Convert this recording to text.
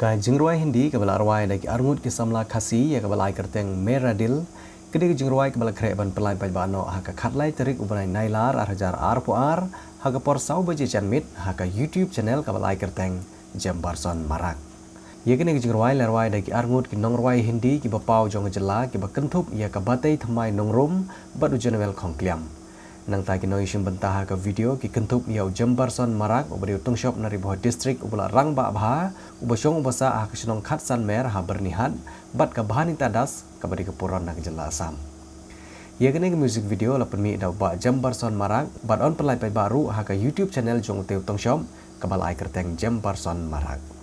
Ka jingruai Hindi kabala arwai daki arngut ki samla khasi ya kabala kerteng meradil kedi jingruai kabala kre ban pelai pai bano haka khatlai terik ubanai nailar arhajar ar haka por sau baje chanmit haka YouTube channel kabala kerteng Jembarson Marak. Ye kene jingruai larwai daki arngut ki nongruai Hindi ki bapau jong jela ki bakentup ya kabatai thamai nongrum badu general khongkliam. Nang tai kinoi sim bantah ka video ki kentup yau Jembarson Marak ubari tungshop nari boh distrik ubala rang ba bha ubasong ubasa ah kesenong khatsan mer ha bernihat bat ka bahani tadas kabari ke puron nak jela asam. Ye kene music video la penmi da ba Jembarson Marak bat on pelai pai baru ha ka YouTube channel jong teu tungshop kabala kerteng Jembarson Marak.